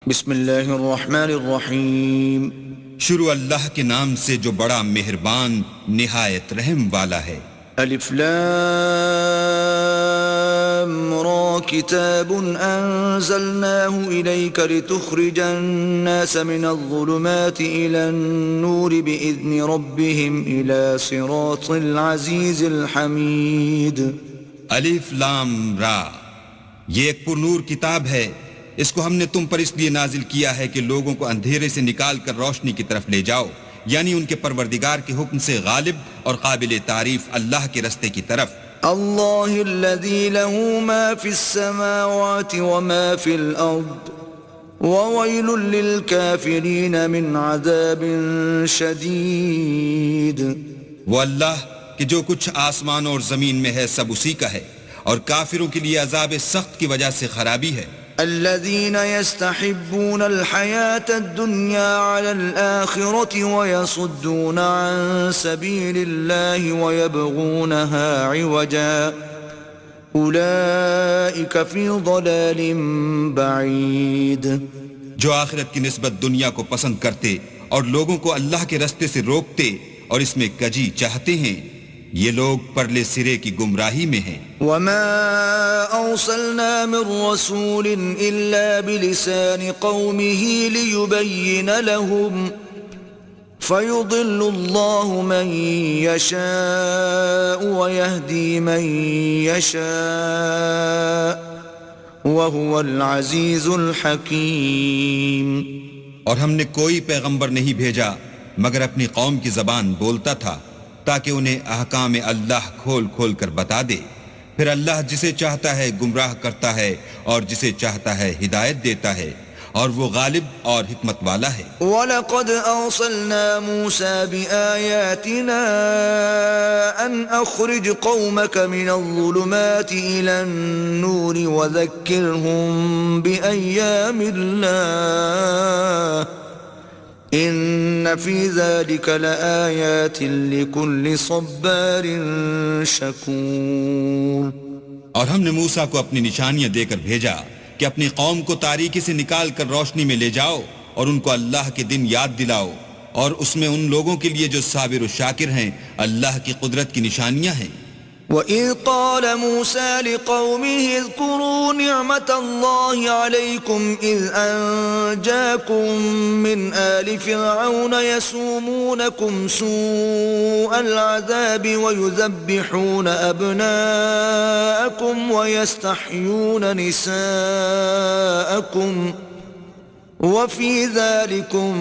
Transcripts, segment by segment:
بسم اللہ الرحمن الرحیم. شروع اللہ کے نام سے جو بڑا مہربان نہایت رحم والا ہے. الف لام را کتاب انزلناه الیک لتخرج الناس من الظلمات الى النور باذن ربهم الى صراط العزیز الحمید. الف لام را، یہ ایک پرنور کتاب ہے. اس کو ہم نے تم پر اس لیے نازل کیا ہے کہ لوگوں کو اندھیرے سے نکال کر روشنی کی طرف لے جاؤ، یعنی ان کے پروردگار کے حکم سے غالب اور قابل تعریف اللہ کے رستے کی طرف. اللہ الذی له ما فی السماوات وما فی الارض وویل للکافرین من عذاب شدید. وہ اللہ کہ جو کچھ آسمان اور زمین میں ہے سب اسی کا ہے، اور کافروں کے لیے عذاب سخت کی وجہ سے خرابی ہے. الذين يستحبون الحياة الدنيا على الآخرة ويصدون عن سبيل الله ويبغونها عوجا أولئك في ضلال بعيد. جو آخرت کی نسبت دنیا کو پسند کرتے اور لوگوں کو اللہ کے رستے سے روکتے اور اس میں کجی چاہتے ہیں، یہ لوگ پرلے سرے کی گمراہی میں ہیں. وما أرسلنا من رسول إلا بلسان قومه ليبين لهم فيضل الله من يشاء ويهدي من يشاء وهو العزيز الحكيم. اور ہم نے کوئی پیغمبر نہیں بھیجا مگر اپنی قوم کی زبان بولتا تھا تاکہ انہیں احکام اللہ کھول کھول کر بتا دے. پھر اللہ جسے چاہتا ہے گمراہ کرتا ہے اور جسے چاہتا ہے ہدایت دیتا ہے، اور وہ غالب اور حکمت والا ہے. وَلَقَدْ أَرْسَلْنَا مُوسَى بِآيَاتِنَا أَنْ أَخْرِجْ قَوْمَكَ مِنَ الظُّلُمَاتِ إِلَى النُّورِ وَذَكِّرْهُمْ بِأَيَّامِ اللَّهِ ان فی ذلک لآیات لکل صبار شکور. اور ہم نے موسیٰ کو اپنی نشانیاں دے کر بھیجا کہ اپنی قوم کو تاریکی سے نکال کر روشنی میں لے جاؤ اور ان کو اللہ کے دن یاد دلاؤ، اور اس میں ان لوگوں کے لیے جو صابر و شاکر ہیں اللہ کی قدرت کی نشانیاں ہیں. وَإِذْ قَالَ مُوسَى لِقَوْمِهِ اذْكُرُوا نِعْمَةَ اللَّهِ عَلَيْكُمْ إِذْ أَنْجَاكُمْ مِنْ آلِ فِرْعَوْنَ يَسُومُونَكُمْ سُوءَ الْعَذَابِ وَيُذَبِّحُونَ أَبْنَاءَكُمْ وَيَسْتَحْيُونَ نِسَاءَكُمْ وَفِي ذَلِكُمْ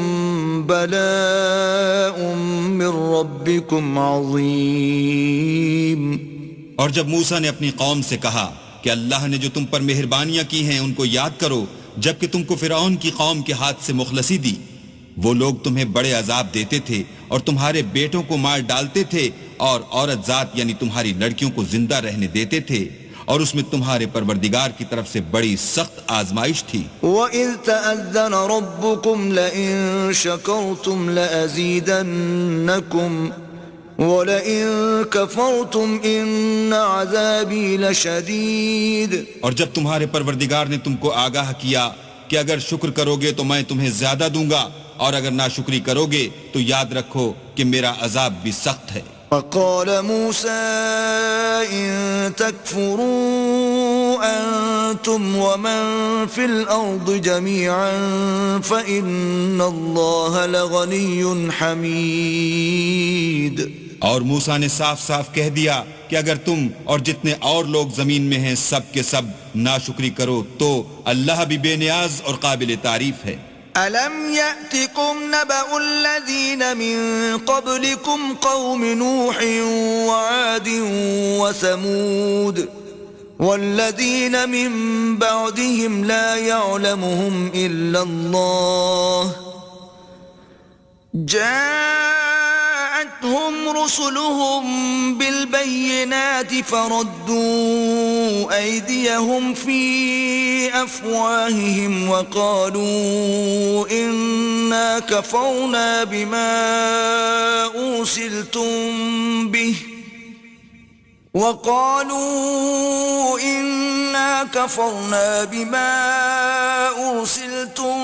بَلَاءٌ مِّن رَبِّكُمْ عَظِيمٌ. اور جب موسیٰ نے اپنی قوم سے کہا کہ اللہ نے جو تم پر مہربانیاں کی ہیں ان کو یاد کرو جبکہ تم کو فرعون کی قوم کے ہاتھ سے مخلصی دی. وہ لوگ تمہیں بڑے عذاب دیتے تھے اور تمہارے بیٹوں کو مار ڈالتے تھے اور عورت ذات یعنی تمہاری لڑکیوں کو زندہ رہنے دیتے تھے، اور اس میں تمہارے پروردگار کی طرف سے بڑی سخت آزمائش تھی. وَإِذْ تَأَذَّنَ رَبُّكُمْ لَئِن شَكَرْتُمْ لَأَزِيدَنَّكُمْ وَلَئِن كَفَرْتُمْ إِنَّ عَذَابِي لَشَدِيدٌ. اور جب تمہارے پروردگار نے تم کو آگاہ کیا کہ اگر شکر کرو گے تو میں تمہیں زیادہ دوں گا، اور اگر ناشکری کرو گے تو یاد رکھو کہ میرا عذاب بھی سخت ہے. وقال موسى إن تكفروا أنتم ومن في الأرض جميعا فإن الله لغني حميد. اور موسیٰ نے صاف صاف کہہ دیا کہ اگر تم اور جتنے اور لوگ زمین میں ہیں سب کے سب ناشکری کرو تو اللہ بھی بے نیاز اور قابل تعریف ہے. أَلَمْ يَأْتِكُمْ نَبَأُ الَّذِينَ مِن قَبْلِكُمْ قَوْمِ نُوحٍ وَعَادٍ وَثَمُودَ وَالَّذِينَ مِن بَعْدِهِمْ لَا يَعْلَمُهُمْ إِلَّا اللَّهُ جاءتهم رسلهم بالبينات فردوا أيديهم في أفواههم وقالوا إنا كفرنا بما أرسلتم به وقالوا إنا كفرنا بما أرسلتم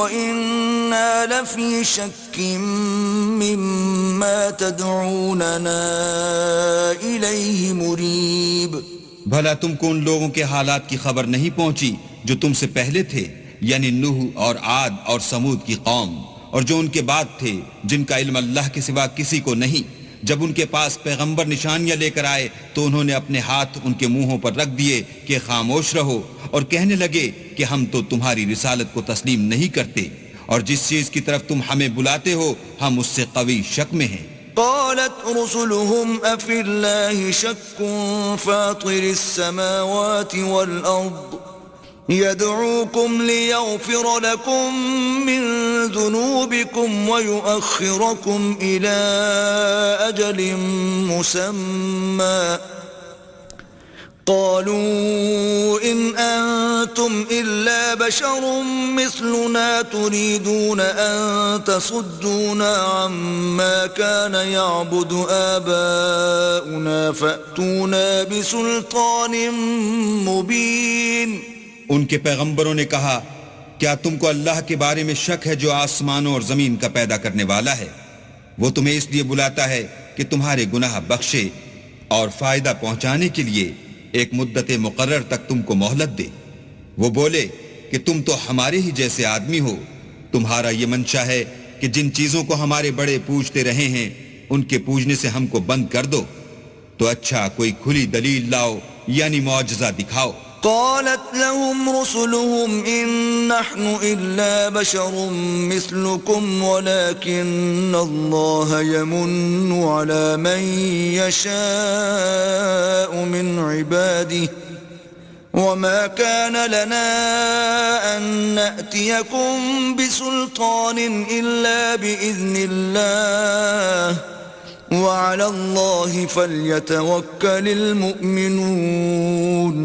وإنا لفي شك مما تدعوننا إليه مريب. بھلا تم کو ان لوگوں کے حالات کی خبر نہیں پہنچی جو تم سے پہلے تھے، یعنی نوح اور عاد اور سمود کی قوم، اور جو ان کے بعد تھے جن کا علم اللہ کے سوا کسی کو نہیں. جب ان کے پاس پیغمبر نشانیاں لے کر آئے تو انہوں نے اپنے ہاتھ ان کے منہوں پر رکھ دیے کہ خاموش رہو، اور کہنے لگے کہ ہم تو تمہاری رسالت کو تسلیم نہیں کرتے، اور جس چیز کی طرف تم ہمیں بلاتے ہو ہم اس سے قوی شک میں ہیں. قالت رسلهم أفي الله شك فاطر السماوات والأرض يدعوكم ليغفر لكم من ذنوبكم ويؤخركم إلى أجل مسمى قالوا إن أنتم إلا بشر مثلنا تريدون أن تصدونا عما كان يعبد آباؤنا فأتونا بسلطان مبين. ان کے پیغمبروں نے کہا کیا تم کو اللہ کے بارے میں شک ہے جو آسمانوں اور زمین کا پیدا کرنے والا ہے؟ وہ تمہیں اس لیے بلاتا ہے کہ تمہارے گناہ بخشے اور فائدہ پہنچانے کے لیے ایک مدت مقرر تک تم کو مہلت دے. وہ بولے کہ تم تو ہمارے ہی جیسے آدمی ہو، تمہارا یہ منشا ہے کہ جن چیزوں کو ہمارے بڑے پوجتے رہے ہیں ان کے پوجنے سے ہم کو بند کر دو، تو اچھا کوئی کھلی دلیل لاؤ یعنی معجزہ دکھاؤ. قالت لهم رسلهم إن نحن إلا بشر مثلكم ولكن الله يمن على من يشاء من عباده وما كان لنا أن نأتيكم بسلطان إلا بإذن الله وعلى الله فليتوكل المؤمنون.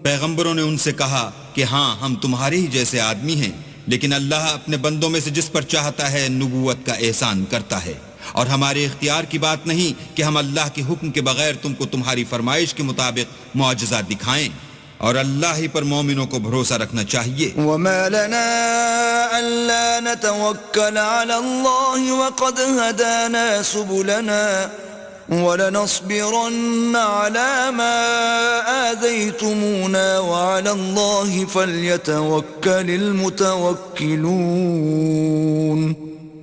پیغمبروں نے ان سے کہا کہ ہاں ہم تمہارے ہی جیسے آدمی ہیں، لیکن اللہ اپنے بندوں میں سے جس پر چاہتا ہے نبوت کا احسان کرتا ہے، اور ہمارے اختیار کی بات نہیں کہ ہم اللہ کے حکم کے بغیر تم کو تمہاری فرمائش کے مطابق معجزات دکھائیں، اور اللہ ہی پر مومنوں کو بھروسہ رکھنا چاہیے. وما لنا ألا نتوكل على الله وقد هدانا سبلنا وَلَنَصْبِرَنَّ عَلَى مَا آذَيْتُمُونَا وَعَلَى اللَّهِ فَلْيَتَوَكَّلِ الْمُتَوَكِّلُونَ.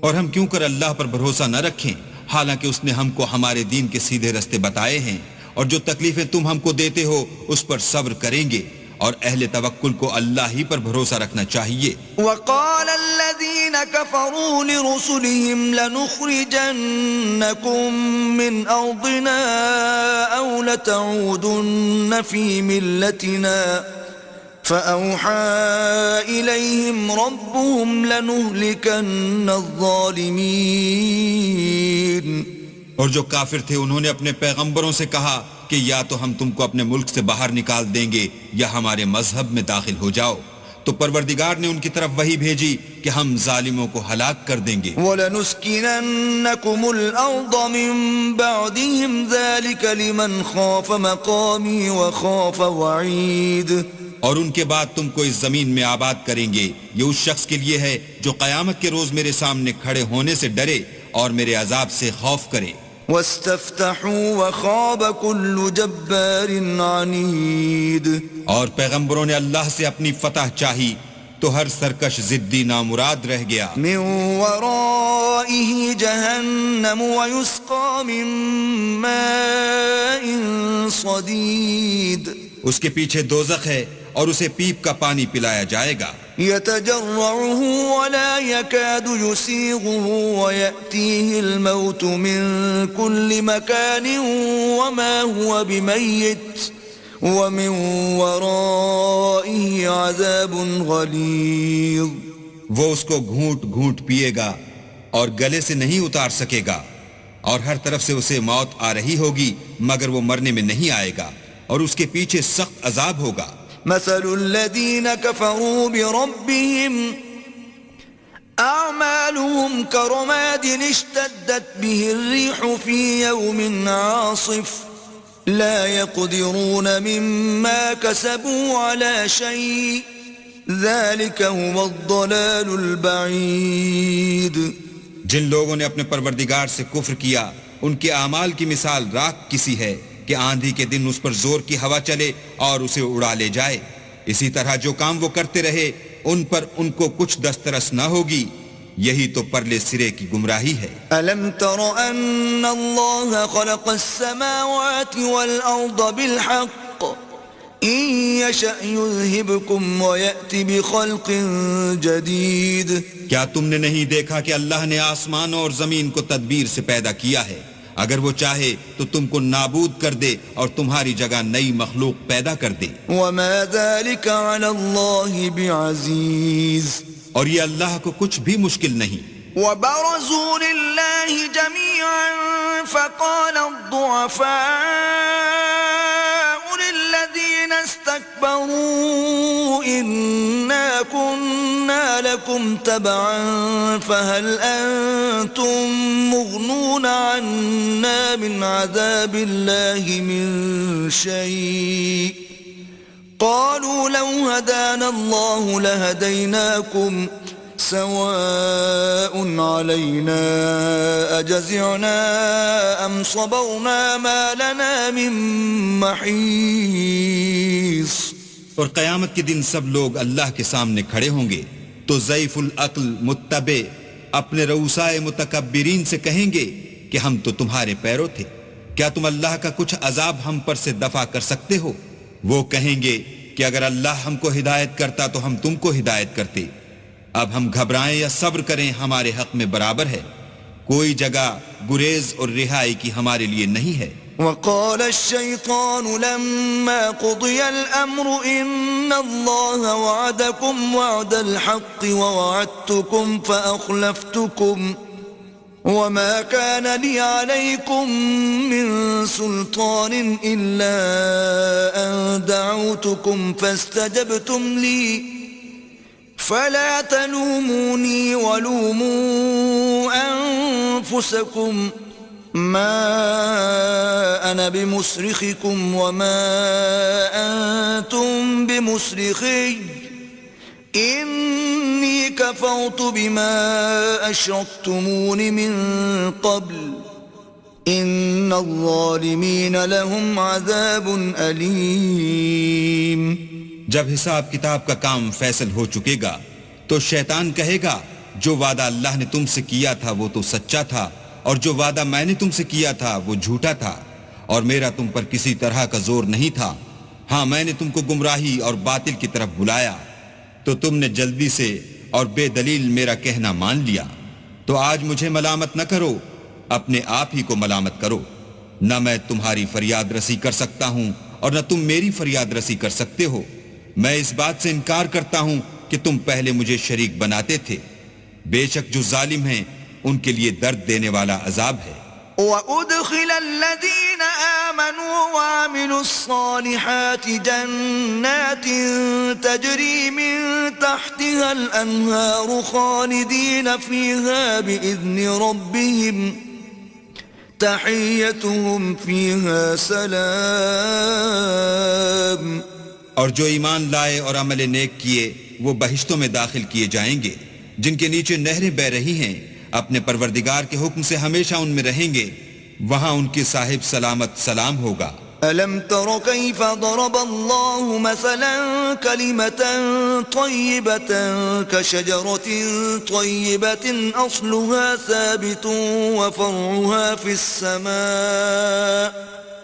اور ہم کیوں کر اللہ پر بھروسہ نہ رکھیں حالانکہ اس نے ہم کو ہمارے دین کے سیدھے رستے بتائے ہیں، اور جو تکلیفیں تم ہم کو دیتے ہو اس پر صبر کریں گے، اور اہل توکل کو اللہ ہی پر بھروسہ رکھنا چاہیے. وقال الذين كفروا لرسلهم لنخرجنكم من أرضنا أو لتعودن في ملتنا فأوحى إليهم ربهم لنهلكن الظالمين. اور جو کافر تھے انہوں نے اپنے پیغمبروں سے کہا کہ یا تو ہم تم کو اپنے ملک سے باہر نکال دیں گے یا ہمارے مذہب میں داخل ہو جاؤ. تو پروردگار نے ان کی طرف وحی بھیجی کہ ہم ظالموں کو ہلاک کر دیں گے. وَلَنُسْكِنَنَّكُمُ الْأَرْضَ مِن بَعْدِهِمْ ذَلِكَ لِمَنْ خَافَ مَقَامِي وَخَافَ وَعِيدِ. اور ان کے بعد تم کو اس زمین میں آباد کریں گے، یہ اس شخص کے لیے ہے جو قیامت کے روز میرے سامنے کھڑے ہونے سے ڈرے اور میرے عذاب سے خوف کرے. وَاسْتَفْتَحُوا وَخَابَ كُلُّ جَبَّارٍ عَنِيدٍ. اور پیغمبروں نے اللہ سے اپنی فتح چاہی تو ہر سرکش ضدی نامراد رہ گیا. مِن وَرَائِهِ جَهَنَّمُ وَيُسْقَى مِن مَّاءٍ صَدِيدٍ. اس کے پیچھے دوزخ ہے اور اسے پیپ کا پانی پلایا جائے گا. يتجرعه ولا يكاد يسيغه ويأتيه الموت من كل مكان وما هو بميت ومن ورائه عذاب غليظ. وہ اس کو گھونٹ گھونٹ پیے گا اور گلے سے نہیں اتار سکے گا، اور ہر طرف سے اسے موت آ رہی ہوگی مگر وہ مرنے میں نہیں آئے گا، اور اس کے پیچھے سخت عذاب ہوگا. مثل الذين كفروا بربهم أعمالهم كرماد اشتدت به الريح في يوم عاصف لا يقدرون مما كسبوا على شيء ذلك هو الضلال البعید. جن لوگوں نے اپنے پروردگار سے کفر کیا ان کے اعمال کی مثال راکھ کسی ہے کہ آندھی کے دن اس پر زور کی ہوا چلے اور اسے اڑا لے جائے. اسی طرح جو کام وہ کرتے رہے ان پر ان کو کچھ دسترس نہ ہوگی. یہی تو پرلے سرے کی گمراہی ہے. ألم تر أن الله خلق السماوات والأرض بالحق إن يشأ يذهبكم ويأتي بخلق جديد. کیا تم نے نہیں دیکھا کہ اللہ نے آسمان اور زمین کو تدبیر سے پیدا کیا ہے؟ اگر وہ چاہے تو تم کو نابود کر دے اور تمہاری جگہ نئی مخلوق پیدا کر دے. وما ذلك على الله بعزيز. اور یہ اللہ کو کچھ بھی مشکل نہیں. وبرزوا لله جميعا فقال الضعفاء للذين استكبروا إنا كنا لكم تبعا فهل أنتم مغنون عنا من عذاب الله من شيء قالوا لو هدانا الله لهديناكم سواء علينا أجزعنا أم صبرنا ما لنا من محيص. اور قیامت کے دن سب لوگ اللہ کے سامنے کھڑے ہوں گے تو ضعیف العقل متبع اپنے رؤسائے متکبرین سے کہیں گے کہ ہم تو تمہارے پیرو تھے، کیا تم اللہ کا کچھ عذاب ہم پر سے دفع کر سکتے ہو؟ وہ کہیں گے کہ اگر اللہ ہم کو ہدایت کرتا تو ہم تم کو ہدایت کرتے. اب ہم گھبرائیں یا صبر کریں ہمارے حق میں برابر ہے. کوئی جگہ گریز اور رہائی کی ہمارے لیے نہیں ہے. وقال الشيطان لما قضي الأمر إن الله وعدكم وعد الحق ووعدتكم فأخلفتكم وما كان لي عليكم من سلطان إلا أن دعوتكم فاستجبتم لي فلا تلوموني ولوموا أنفسكم ما أنا بمصرخكم وما أنتم بمصرخي إني كفرت بما أشركتمون من قبل إن الظالمين لهم عذاب أليم. جب حساب کتاب کا کام فیصل ہو چکے گا تو شیطان کہے گا جو وعدہ اللہ نے تم سے کیا تھا وہ تو سچا تھا اور جو وعدہ میں نے تم سے کیا تھا وہ جھوٹا تھا اور میرا تم پر کسی طرح کا زور نہیں تھا. ہاں میں نے تم کو گمراہی اور باطل کی طرف بلایا تو تم نے جلدی سے اور بے دلیل میرا کہنا مان لیا. تو آج مجھے ملامت نہ کرو، اپنے آپ ہی کو ملامت کرو. نہ میں تمہاری فریاد رسی کر سکتا ہوں اور نہ تم میری فریاد رسی کر سکتے ہو. میں اس بات سے انکار کرتا ہوں کہ تم پہلے مجھے شریک بناتے تھے. بے شک جو ظالم ہیں ان کے لیے درد دینے والا عذاب ہے. وَأُدْخِلَ الَّذِينَ آمَنُوا وَعَمِلُوا الصَّالِحَاتِ جَنَّاتٍ تَجْرِي مِن تَحْتِهَا الْأَنْهَارُ خَالِدِينَ فِيهَا بِإِذْنِ رَبِّهِمْ تَحِيَّتُهُمْ فِيهَا سَلَامٌ. اور جو ایمان لائے اور عمل نیک کیے وہ بہشتوں میں داخل کیے جائیں گے جن کے نیچے نہریں بہ رہی ہیں. اپنے پروردگار کے حکم سے ہمیشہ ان میں رہیں گے. وہاں ان کے صاحب سلامت سلام ہوگا. أَلَمْ تَرَ كَيْفَ ضَرَبَ اللَّهُ مَثَلًا كَلِمَةً طَيِّبَةً كَشَجَرَةٍ طَيِّبَةٍ أَصْلُهَا ثَابِتٌ وَفَرْعُهَا فِي السَّمَاءِ.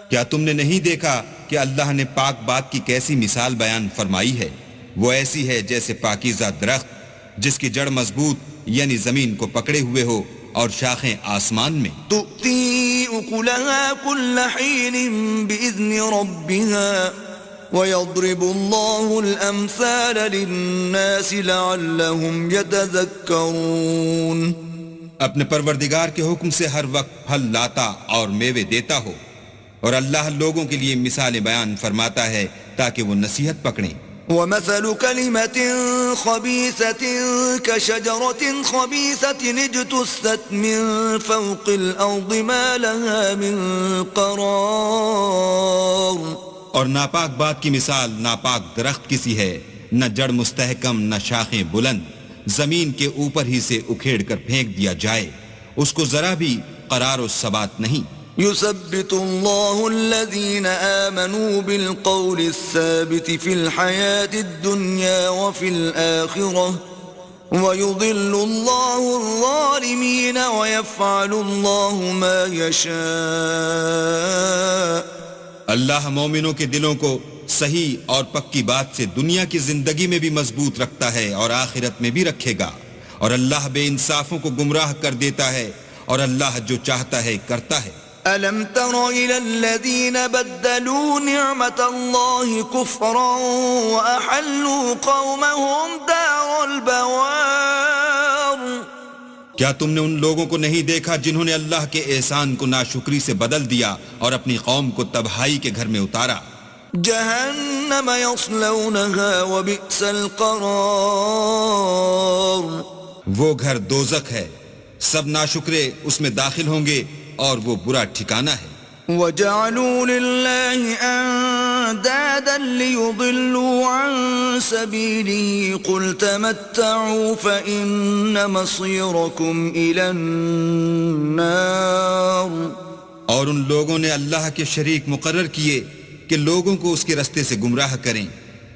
کیا تم نے نہیں دیکھا کہ اللہ نے پاک بات کی کیسی مثال بیان فرمائی ہے؟ وہ ایسی ہے جیسے پاکیزہ درخت جس کی جڑ مضبوط یعنی زمین کو پکڑے ہوئے ہو اور شاخیں آسمان میں. تُؤْتِي أُكُلَهَا كُلَّ حِينٍ بِإِذْنِ رَبِّهَا وَيَضْرِبُ اللَّهُ الْأَمْثَالَ لِلنَّاسِ لَعَلَّهُمْ يَتَذَكَّرُونَ. اپنے پروردگار کے حکم سے ہر وقت پھل لاتا اور میوے دیتا ہو اور اللہ لوگوں کے لیے مثالیں بیان فرماتا ہے تاکہ وہ نصیحت پکڑیں. وَمَثَلُ كَلِمَةٍ خَبِيثَةٍ كَشَجَرَةٍ خَبِيثَةٍ اجْتُثَّتْ مِنْ فَوْقِ الْأَرْضِ مَا لَهَا مِنْ قَرَارٍ. اور ناپاک بات کی مثال ناپاک درخت کسی ہے نہ جڑ مستحکم نہ شاخیں بلند، زمین کے اوپر ہی سے اکھیڑ کر پھینک دیا جائے، اس کو ذرا بھی قرار و ثبات نہیں۔ يثبت الله الذين آمنوا بالقول الثابت في الحياة الدنيا وفي الآخرة ويضل الله الظالمين ويفعل الله ما يشاء۔ اللہ مومنوں کے دلوں کو صحیح اور پکی بات سے دنیا کی زندگی میں بھی مضبوط رکھتا ہے اور آخرت میں بھی رکھے گا، اور اللہ بے انصافوں کو گمراہ کر دیتا ہے، اور اللہ جو چاہتا ہے کرتا ہے۔ أَلَمْ تَرَ إِلَى الَّذِينَ بَدَّلُوا نِعْمَةَ اللَّهِ كُفْرًا وَأَحَلُّوا قَوْمَهُمْ دَارَ الْبَوَارِ۔ کیا تم نے ان لوگوں کو نہیں دیکھا جنہوں نے اللہ کے احسان کو ناشکری سے بدل دیا اور اپنی قوم کو تباہی کے گھر میں اتارا؟ جہنم یصلونها وبئس القرار۔ وہ گھر دوزخ ہے، سب ناشکرے اس میں داخل ہوں گے اور وہ برا ٹھکانہ ہے۔ وَجَعَلُوا لِلَّهِ أَنْدَادًا لِيُضِلُّوا عَنْ سَبِيلِهِ قُلْ تَمَتَّعُوا فَإِنَّ مَصِيرَكُمْ إِلَى النَّارِ۔ اور ان لوگوں نے اللہ کے شریک مقرر کیے کہ لوگوں کو اس کے رستے سے گمراہ کریں،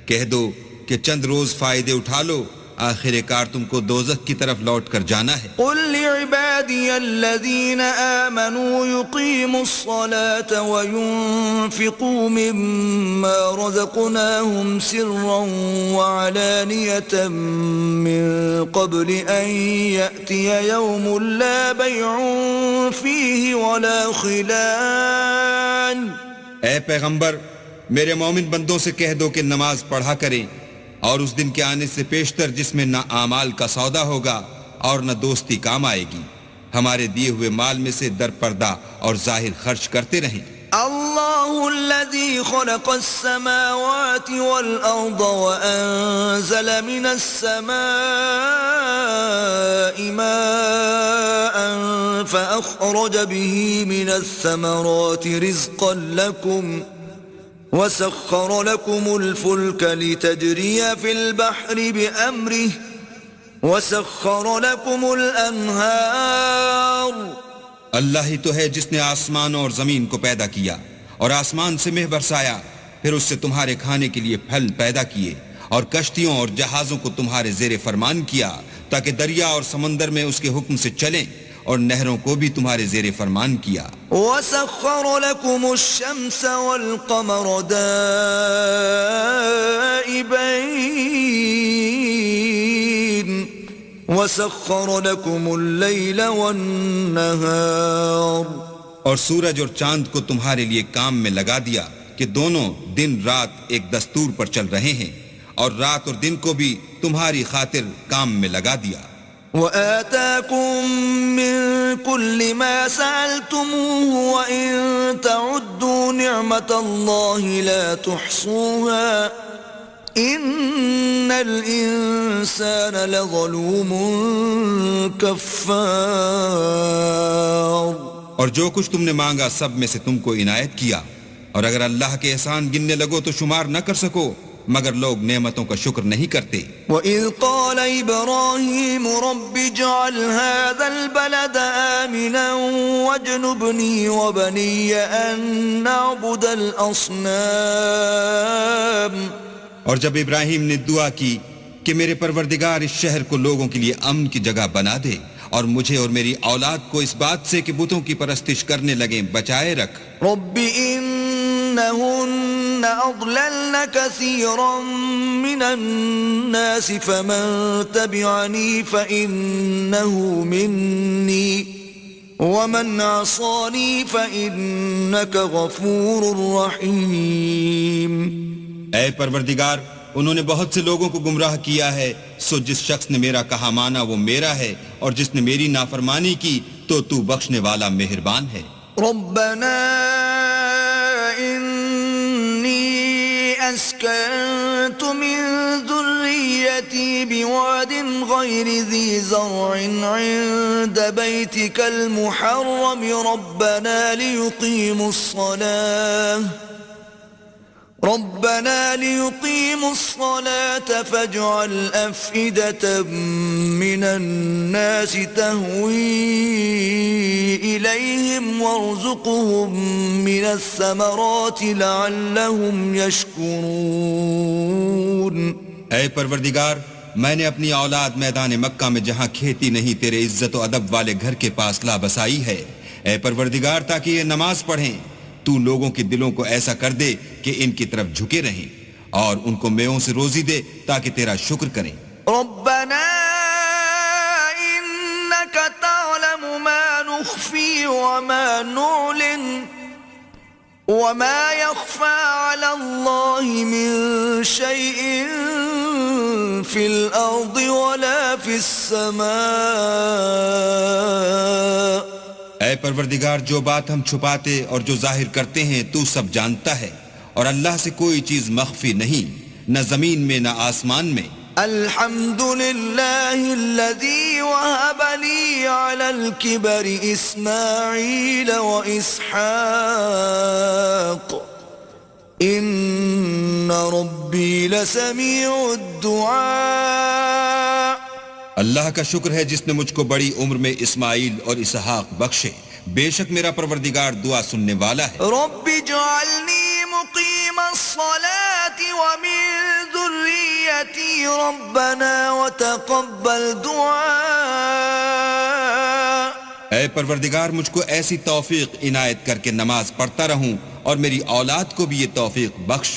کہہ دو کہ چند روز فائدے اٹھا لو، آخر کار تم کو دوزخ کی طرف لوٹ کر جانا ہے۔ قل لعبادی الذین آمنوا یقیموا الصلاة وینفقوا مما رزقناهم سرا وعلانیة من قبل ان یأتی یوم لا بیع فیہ ولا خلال۔ اے پیغمبر، میرے مومن بندوں سے کہہ دو کہ نماز پڑھا کریں، اور اس دن کے آنے سے پیشتر جس میں نہ اعمال کا سودا ہوگا اور نہ دوستی کام آئے گی، ہمارے دیے ہوئے مال میں سے در پردہ اور ظاہر خرچ کرتے رہیں۔ اللہ الذي خلق السماوات والأرض وأنزل من السماء ماء فأخرج به من الثمرات رزقا لكم وسخر لكم الفلك لتجري في البحر بأمره وسخر لكم الأنهار۔ اللہ ہی تو ہے جس نے آسمان اور زمین کو پیدا کیا اور آسمان سے مہ برسایا، پھر اس سے تمہارے کھانے کے لیے پھل پیدا کیے، اور کشتیوں اور جہازوں کو تمہارے زیر فرمان کیا تاکہ دریا اور سمندر میں اس کے حکم سے چلیں، اور نہروں کو بھی تمہارے زیر فرمان کیا۔ وَسَخَّرَ لَكُمُ الشَّمْسَ وَالْقَمَرَ دَائِبَيْنِ وَسَخَّرَ لَكُمُ اللَّيْلَ وَالنَّهَارَ۔ اور سورج اور چاند کو تمہارے لیے کام میں لگا دیا کہ دونوں دن رات ایک دستور پر چل رہے ہیں، اور رات اور دن کو بھی تمہاری خاطر کام میں لگا دیا۔ وَآتَاكُم مِّن كُلِّ مَا سَأَلْتُمُوهُ وَإِن تَعُدُّوا نِعْمَةَ اللَّهِ لَا تُحْصُوهَا إِنَّ الْإِنسَانَ لَظَلُومٌ كَفَّارٌ۔ اور جو کچھ تم نے مانگا سب میں سے تم کو عنایت کیا، اور اگر اللہ کے احسان گننے لگو تو شمار نہ کر سکو، مگر لوگ نعمتوں کا شکر نہیں کرتے۔ وَإِذْ قَالَ إِبْرَاهِيمُ رَبِّ اجْعَلْ هَذَا الْبَلَدَ آمِنًا وَاجْنُبْنِي وَبَنِيَّ أَن نَّعْبُدَ الْأَصْنَامَ۔ اور جب ابراہیم نے دعا کی کہ میرے پروردگار اس شہر کو لوگوں کے لیے امن کی جگہ بنا دے، اور مجھے اور میری اولاد کو اس بات سے کہ بتوں کی پرستش کرنے لگیں بچائے رکھ۔ رب إنهن أضللن كثيرا من الناس فمن تبعني فإنه مني ومن عصاني فإنك غفور رحيم۔ اے پروردگار، انہوں نے بہت سے لوگوں کو گمراہ کیا ہے، سو جس شخص نے میرا کہا مانا وہ میرا ہے، اور جس نے میری نافرمانی کی تو بخشنے والا مہربان ہے۔ ربنا إني أسكنت من ذريتي بواد غير ذي زرع عند بيتك المحرم ربنا ربنا ليقيموا الصلاة فاجعل أفئدة من الناس تهوي إليهم وارزقهم من الثمرات لعلهم يشكرون. اے پروردگار، میں نے اپنی اولاد میدان مکہ میں جہاں کھیتی نہیں تیرے عزت و ادب والے گھر کے پاس لا بسائی ہے. اے پروردگار، تاکہ یہ نماز پڑھیں تو لوگوں کے دلوں کو ایسا کر دے کہ ان کی طرف جھکے رہیں، اور ان کو میووں سے روزی دے تاکہ تیرا شکر کریں. ربنا انك تعلم ما نخفي وما نعلن وما يخفى على الله من شيء في الأرض ولا في السماء. اے پروردگار، جو بات ہم چھپاتے اور جو ظاہر کرتے ہیں تو سب جانتا ہے، اور اللہ سے کوئی چیز مخفی نہیں، نہ زمین میں نہ آسمان میں. الحمد لله الذي وهب لي على الكبر إسماعيل وإسحاق إن ربي لسميع الدعاء. اللہ کا شکر ہے جس نے مجھ کو بڑی عمر میں اسماعیل اور اسحاق بخشے، بے شک میرا پروردگار دعا سننے والا ہے. رب اجعلني مقيم الصلاة ومن ذريتي ربنا وتقبل دعاء. اے پروردگار، مجھ کو ایسی توفیق عنایت کر کے نماز پڑھتا رہوں اور میری اولاد کو بھی یہ توفیق بخش.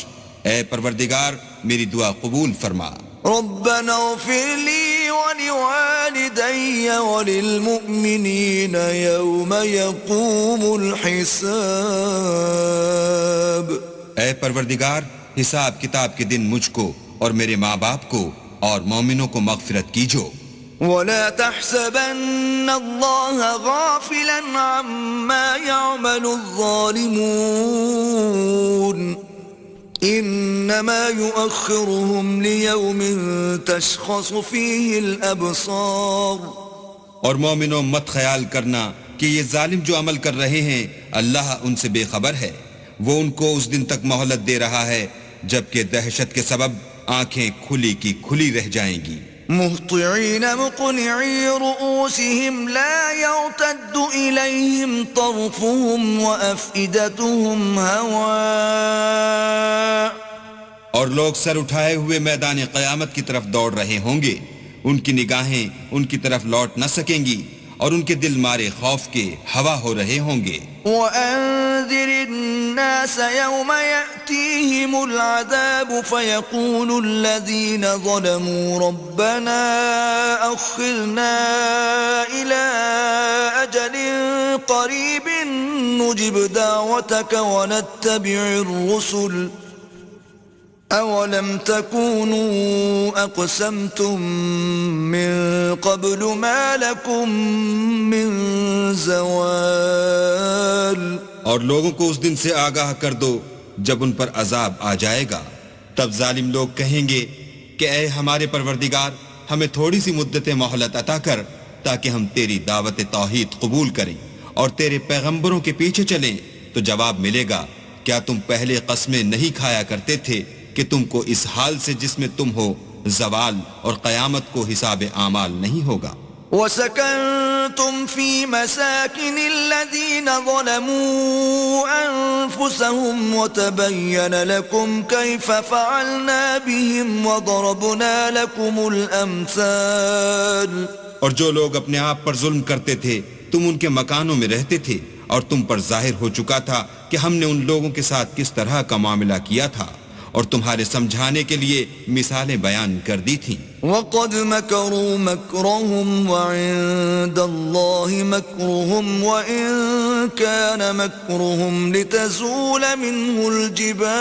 اے پروردگار، میری دعا قبول فرما. ربنا اغفر لي ولوالدي وللمؤمنين يوم يقوم الحساب. اے پروردگار، حساب کتاب کے دن مجھ کو اور میرے ماں باپ کو اور مومنوں کو مغفرت کیجو. ولا تحسبن الله غافلا عما يعمل الظالمون انما يؤخرهم ليوم تشخص فيه الابصار. اور مومنوں، مت خیال کرنا کہ یہ ظالم جو عمل کر رہے ہیں اللہ ان سے بے خبر ہے، وہ ان کو اس دن تک مہلت دے رہا ہے جبکہ دہشت کے سبب آنکھیں کھلی کی کھلی رہ جائیں گی. مهطعين مقنعي رؤوسهم لا يرتد إليهم طرفهم وأفئدتهم هواء. اور لوگ سر اٹھائے ہوئے میدان قیامت کی طرف دوڑ رہے ہوں گے، ان کی نگاہیں ان کی طرف لوٹ نہ سکیں گی اور ان کے دل مارے خوف کے ہوا ہو رہے ہوں گے. وَأَنذِرِ النَّاسَ يَوْمَ يَأْتِيهِمُ الْعَذَابُ فَيَقُولُ الَّذِينَ ظَلَمُوا رَبَّنَا أَخِّرْنَا إِلَىٰ أَجَلٍ قَرِيبٍ نُجِبْ دَعْوَتَكَ وَنَتَّبِعِ الرُّسُلَ أَوَلَمْ تَكُونُوا أَقْسَمْتُم مِّن قَبْلُ مَا لَكُم مِّن زَوَالٍ. اور لوگوں کو اس دن سے آگاہ کر دو جب ان پر عذاب آ جائے گا. تب ظالم لوگ کہیں گے کہ اے ہمارے پروردگار، ہمیں تھوڑی سی مدت مہلت عطا کر تاکہ ہم تیری دعوت توحید قبول کریں اور تیرے پیغمبروں کے پیچھے چلیں. تو جواب ملے گا، کیا تم پہلے قسمیں نہیں کھایا کرتے تھے کہ تم کو اس حال سے جس میں تم ہو زوال اور قیامت کو حساب اعمال نہیں ہوگا. وَسَكَنْتُمْ فِي مَسَاكِنِ الَّذِينَ ظَلَمُوا أَنفُسَهُمْ وَتَبَيَّنَ لَكُمْ كَيْفَ فَعَلْنَا بِهِمْ وَضَرَبْنَا لَكُمُ الْأَمْثَالَ. اور جو لوگ اپنے آپ پر ظلم کرتے تھے تم ان کے مکانوں میں رہتے تھے، اور تم پر ظاہر ہو چکا تھا کہ ہم نے ان لوگوں کے ساتھ کس طرح کا معاملہ کیا تھا، اور تمہارے سمجھانے کے لیے مثالیں بیان کر دی تھیں. وَقَدْ مَكَرُوا مَكْرَهُمْ وَعِندَ اللَّهِ مَكْرُهُمْ وَإِن كَانَ مَكْرُهُمْ لِتَزُولَ مِنْهُ الْجِبَالُ.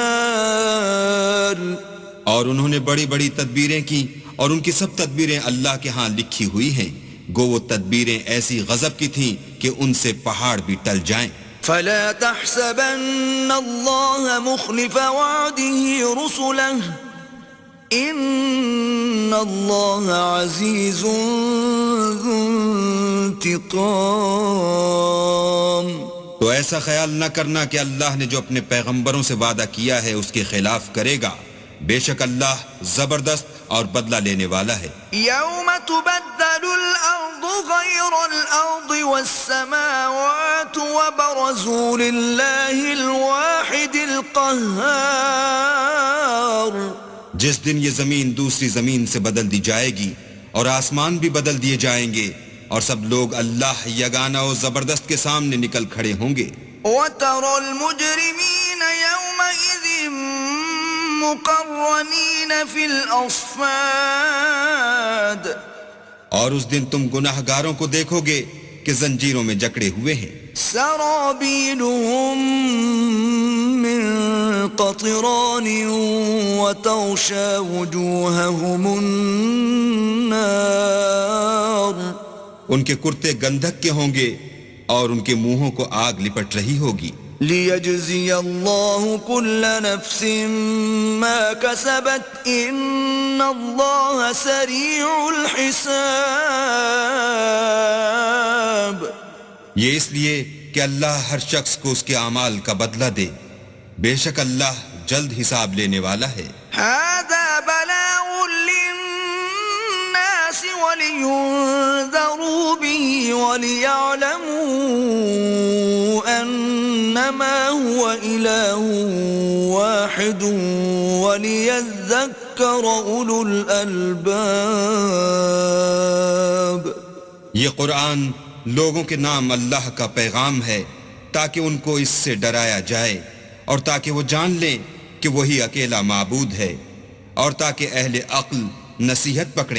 اور انہوں نے بڑی بڑی تدبیریں کی، اور ان کی سب تدبیریں اللہ کے ہاں لکھی ہوئی ہیں، گو وہ تدبیریں ایسی غضب کی تھیں کہ ان سے پہاڑ بھی ٹل جائیں. فلا تحسبن الله مخلف وعده رسله ان الله عزيز ذو انتقام. تو ایسا خیال نہ کرنا کہ اللہ نے جو اپنے پیغمبروں سے وعدہ کیا ہے اس کے خلاف کرے گا. بے شک اللہ زبردست اور بدلہ لینے والا ہے. يوم تبدل الأرض غير الأرض والسماوات وبرزوا لله الواحد القهار. جس دن یہ زمین دوسری زمین سے بدل دی جائے گی اور آسمان بھی بدل دیے جائیں گے اور سب لوگ اللہ یگانہ و زبردست کے سامنے نکل کھڑے ہوں گے. وترى المجرمين يومئذ مقرنين في الأصفاد. اور اس دن تم گناہ گاروں کو دیکھو گے کہ زنجیروں میں جکڑے ہوئے ہیں. سرابيلهم من قطران وتغشى وجوههم النار. ان کے کرتے گندھک کے ہوں گے اور ان کے منہوں کو آگ لپٹ رہی ہوگی. ليجزي الله كل نفس ما كسبت إن الله سريع الحساب. یہ اس لیے کہ اللہ ہر شخص کو اس کے اعمال کا بدلہ دے. بے شک اللہ جلد حساب لینے والا ہے. هذا بلاغ للناس ولينذروا به وليعلموا أنما هو إله واحد وليذكر أولو الألباب. یہ قرآن لوگوں کے نام اللہ کا پیغام ہے تاکہ ان کو اس سے ڈرایا جائے اور تاکہ وہ جان لیں کہ وہی اکیلا معبود ہے اور تاکہ اہل عقل نصیحت پکڑیں.